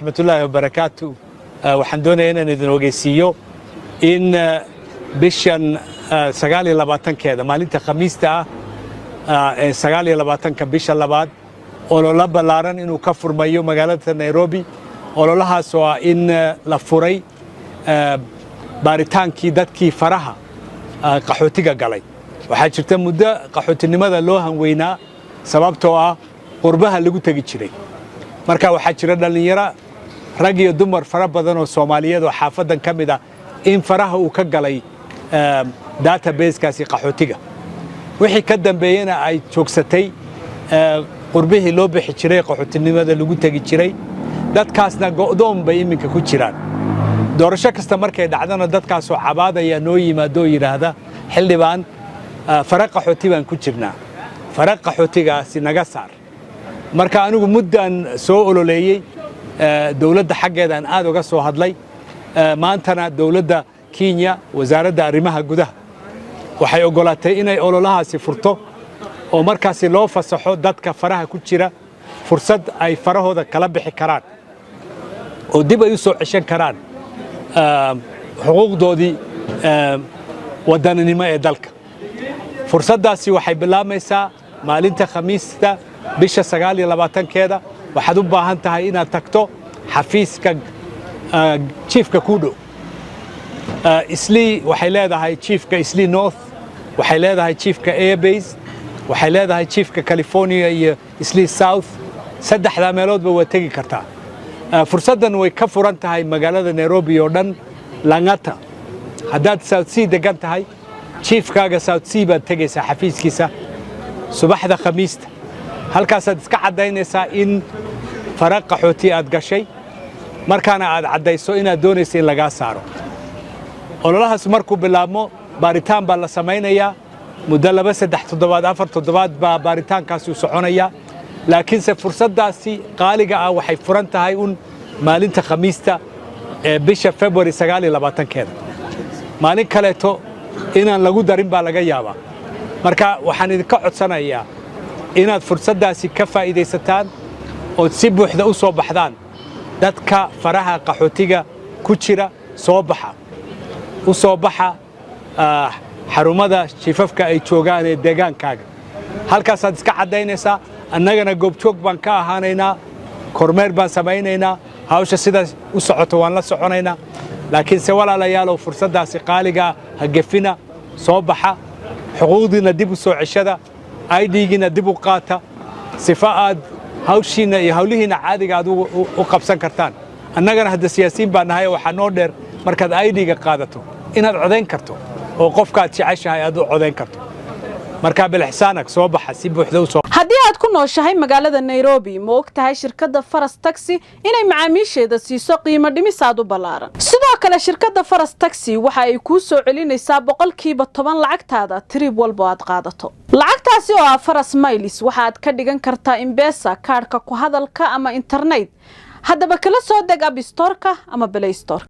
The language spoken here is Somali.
ورحمة الله وبركاته. waxaan doonayaa inaan idin ogeysiiyo in bishan 29keeda maalinta Khamiista ah ee 29ka bisha labaad olole ballaaran inuu ka furmayo magaalada Nairobi. ololahaas oo in la furay baaritaankii dadkii faraha qaxootiga galay. waxaa jirta muddo qaxootinimada loo hanweynaa sababtoo ah qurbaha lagu tagi jiray. marka waxaa jira dhalinyaro rag iyo dumar fara badan oo Soomaaliyeed oo xaafadan ka mid ah in faraha uu ka galay database-kaasi qaxootiga. wixii ka dambeeyana ay joogsatay qurbihii loo bixi jiray qaxootinimada lagu tagi jiray. dadkaasna go'doon bay iminka ku jiraan. doorasho kasta markay dhacdana dadkaas oo cabaadaya noo yimaado yiraahda xildhibaan fara qaxooti baan ku jirnaa. fara qaxootigaasi naga saar. marka anigu muddan soo ololeeyay dawladda xaggeedaan aad uga soo hadlay. maantana dawladda Kenya wasaaradda arrimaha gudaha waxay ogolaatay inay ololahaasi furto oo markaasi loo fasaxo dadka faraha ku jira fursad ay farahooda kala bixi karaan oo dib ay u soo ceshan karaan xuquuqdoodii wadaninimo ee dalka. fursaddaasi waxay bilaabaysaa maalinta Khamiista bisha 29keeda. waxaad u baahan tahay inaad tagto xafiiska chiefka Kudo. Islii waxay leedahay chiefka Islii North, waxay leedahay chiefka Airbase, waxay leedahay chiefka California iyo Islii South. saddexda meeloodba waa tagi kartaa. fursaddan way ka furan tahay magaalada Nairobi oo dhan. Langata haddaad South Sea degan tahay chiefkaaga South Sea baad tegaysaa xafiiskiisa subaxda Khamiista. halkaasaad iska cadaynaysaa in faraq qaxooti aad gashay markaana aad cadayso inaad doonayso in laga saaro. ololahaas markuu bilaabmo baaritaan baa la samaynayaa muddo 2-3 toddobaad 4 toddobaad baa baaritaankaasi u soconaya. laakiinse fursaddaasi qaaliga ah waxay furan tahay maalinta Khamiista ee bisha February 29keeda. maalin kaleeto inaan lagu darin baa laga yaabaa. marka waxaan idinka codsanayaa inaad fursaddaasi ka faa'iidaysataan oo si buuxda u soo baxdaan. dadka faraha qaxootiga ku jira soo baxa u soo baxa xarumada shifafka ay joogaan ee deegaankaaga. halkaasaad iska cadaynaysaa. annagana goobjoog baan ka ahaanaynaa, kormeer baan samaynaynaa, hawsha sidaas u socoto waan la soconaynaa. laakiinse walaalayaalow fursaddaasi qaaliga ha gefina. soo baxa xuquuqdiina dib u soo ceshada, ID-giina dib u qaata sifa aad hawshiina iyo hawlihiina caadiga aad u qabsan kartaan. annagana hadda siyaasiyiin baan nahay waxaa noo dheer markaad ID-ga qaadato inaad codayn karto oo qofkaad jeceshahay aad u codayn karto. marka bilxsaanak soo baxa si buuxda u soo. haddii aad ku nooshahay magaalada Nairobi ma og tahay shirkadda Faras Taxi inay macaamiisheeda siiso qiimo dhimis aad u ballaaran. sidoo kale shirkadda Faras Taxi waxa ay ku soo celinaysaa 10% lacagtaada trip walba aad qaadato. lacagtaasi oo ah Faras Miles waxaad ka dhigan kartaa M-Pesa, kaarka ku hadalka ama internet. haddaba kala soo deg App Store-ka ama Play Store.